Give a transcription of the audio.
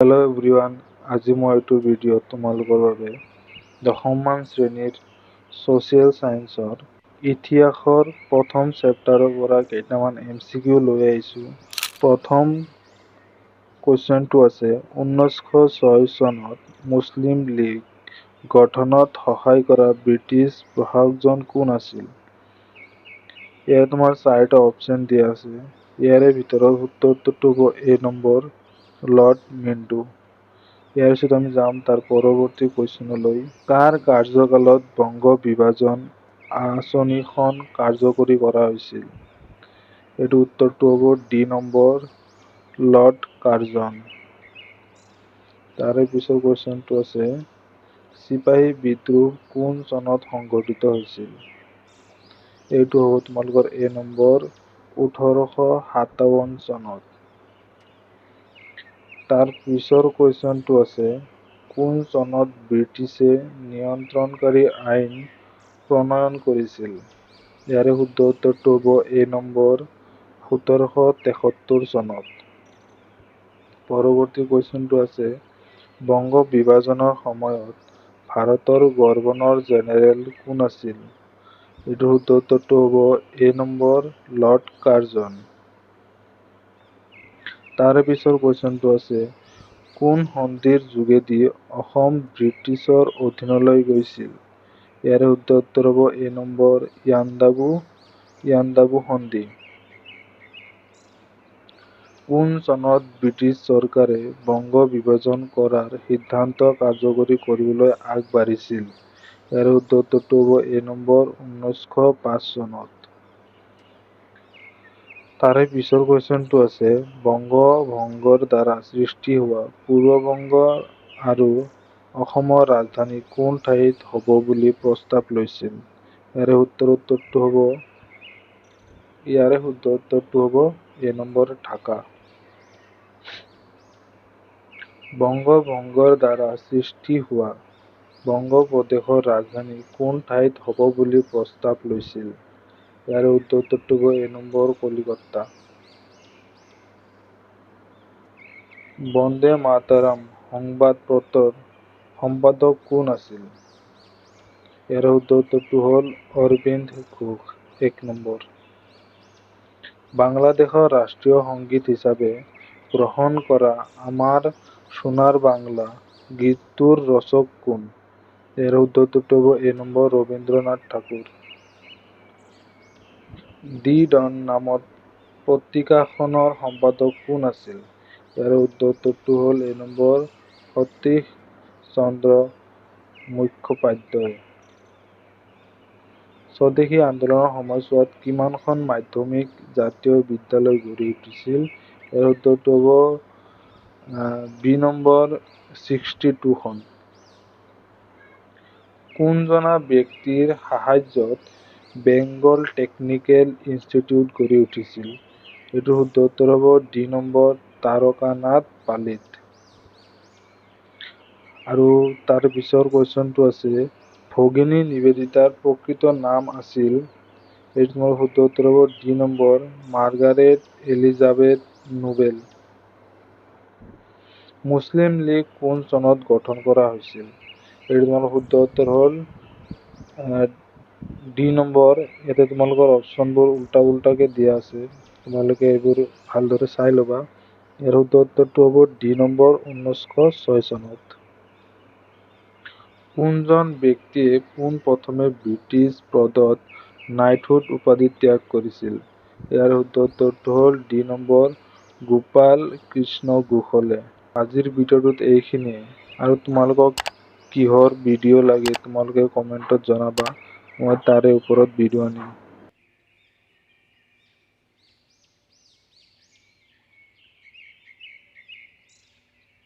Hello' everyone, আজি মই এইটো ভিডিঅ'ত তোমালোকৰ বাবে দশমমান শ্ৰেণীৰ ছ'চিয়েল ছায়েন্সৰ ইতিহাসৰ প্ৰথম চেপ্টাৰৰ পৰা কেইটামান MCQ লৈ আহিছোঁ। প্ৰথম কুৱেশ্যনটো আছে 1906 চনত মুছলিম লীগ গঠনত সহায় কৰা ব্ৰিটিছ প্ৰশাসকজন কোন আছিল? ইয়াত তোমাৰ 4টা অপশ্যন দিয়া আছে। ইয়াৰে ভিতৰত উত্তৰটো হ'ব A নম্বৰ লৰ্ড মিণ্টো। ইয়াৰ পিছত আমি যাম তাৰ পৰৱৰ্তী কুৱেশ্যনলৈ। কাৰ কাৰ্যকালত বংগ বিভাজন আঁচনিখন কাৰ্যকৰী কৰা হৈছিল? এইটো উত্তৰটো হ'ব D নম্বৰ লৰ্ড কাৰ্জন। তাৰে পিছৰ কুৱেশ্যনটো আছে চিপাহী বিদ্ৰোহ কোন চনত সংঘটিত হৈছিল? এইটো হ'ব তোমালোকৰ A নম্বৰ 1857 চনত। তাৰ পিছৰ কুৱেশ্যনটো আছে কোন চনত ব্ৰিটিছে নিয়ন্ত্ৰণকাৰী আইন প্ৰণয়ন কৰিছিল? ইয়াৰে শুদ্ধ উত্তৰটো হ'ব A নম্বৰ 1773 চনত। পৰৱৰ্তী কুৱেশ্যনটো আছে বংগ বিভাজনৰ সময়ত ভাৰতৰ গভৰ্ণৰ জেনেৰেল কোন আছিল? এইটোৰ শুদ্ধ উত্তৰটো হ'ব A নম্বৰ লৰ্ড কাৰ্জন। তাৰে পিছৰ কুৱেশ্যনটো আছে কোন সন্ধিৰ যোগেদি অসম ব্ৰিটিছৰ অধীনলৈ গৈছিল? ইয়াৰে শুদ্ধ উত্তৰ হ'ব A নম্বৰ ইয়াণ্ডাবু সন্ধি। কোন চনত ব্ৰিটিছ চৰকাৰে বংগ বিভাজন কৰাৰ সিদ্ধান্ত কাৰ্যকৰী কৰিবলৈ আগবাঢ়িছিল? ইয়াৰে শুদ্ধ উত্তৰটো হ'ব A নম্বৰ 1905 চনত। তাৰে পিছৰ কুৱেশ্যনটো আছে বংগ ভংগৰ দ্বাৰা সৃষ্টি হোৱা পূৰ্ব বংগ আৰু অসমৰ ৰাজধানী কোন ঠাইত হ'ব বুলি প্ৰস্তাৱ লৈছিল? ইয়াৰে শুদ্ধ উত্তৰটো হ'ব A নম্বৰ ঢাকা। বংগ ভংগৰ দ্বাৰা সৃষ্টি হোৱা বংগ প্ৰদেশৰ ৰাজধানী কোন ঠাইত হ'ব বুলি প্ৰস্তাৱ লৈছিল? ইয়াৰে শুদ্ধ উত্তৰটো হ'ব A নম্বৰ কলিকতা। বন্দে মাতৰম সংবাদপত্ৰৰ সম্পাদক কোন আছিল? ইয়াৰে শুদ্ধ উত্তৰটো হ'ল অৰবিন্দ ঘোষ 1 নম্বৰ। বাংলাদেশৰ ৰাষ্ট্ৰীয় সংগীত হিচাপে গ্ৰহণ কৰা আমাৰ সোণাৰ বাংলা গীতটোৰ ৰচক কোন? ইয়াৰ শুদ্ধ উত্তৰটো হ'ব A number Rabindranath Thakur. The dawn নামৰ পত্ৰিকাখনৰ সম্পাদক কোন আছিল? ইয়াৰ শুদ্ধ উত্তৰটো হ'ল A নম্বৰ সতীশ চন্দ্ৰ মুখোপাধ্যায়। স্বদেশী আন্দোলনৰ সময়ছোৱাত কিমানখন মাধ্যমিক জাতীয় বিদ্যালয় গঢ়ি উঠিছিল? ইয়াৰ উত্তৰটো হ'ব B নম্বৰ 62 খন। কোনজনা ব্যক্তিৰ সাহায্যত বেংগল টেকনিকেল ইনষ্টিটিউট গঢ়ি উঠিছিল? এইটোৰ শুদ্ধ উত্তৰ হ'ব D নম্বৰ তাৰকানাথ পালিত। আৰু তাৰ পিছৰ কুৱেশ্যনটো আছে ভগিনী নিবেদিতাৰ প্ৰকৃত নাম আছিল? এইটো তোমাৰ শুদ্ধ উত্তৰ হ'ব D number Margaret Elizabeth Noble. Muslim League কোন চনত গঠন কৰা হৈছিল? এইটো তোমালোকৰ শুদ্ধ উত্তৰ হ'ল D নম্বৰ। ইয়াতে তোমালোকৰ অপশ্যনবোৰ উল্টাকে দিয়া আছে, তোমালোকে এইবোৰ ভালদৰে চাই ল'বা। ইয়াৰ শুদ্ধ উত্তৰটো হ'ব D নম্বৰ 1906 চনত। কোনজন ব্যক্তিয়ে পোনপ্ৰথমে ব্ৰিটিছ পদত নাইটহুড উপাধি ত্যাগ কৰিছিল? ইয়াৰ শুদ্ধ উত্তৰটো হ'ল D নম্বৰ গোপাল কৃষ্ণ গোখলে। আজিৰ ভিডিঅ'টোত এইখিনিয়ে। আৰু তোমালোকক কিহৰ ভিডিঅ' লাগে তোমালোকে কমেণ্টত জনাবা, মই তাৰে ওপৰত ভিডিঅ' আনিম।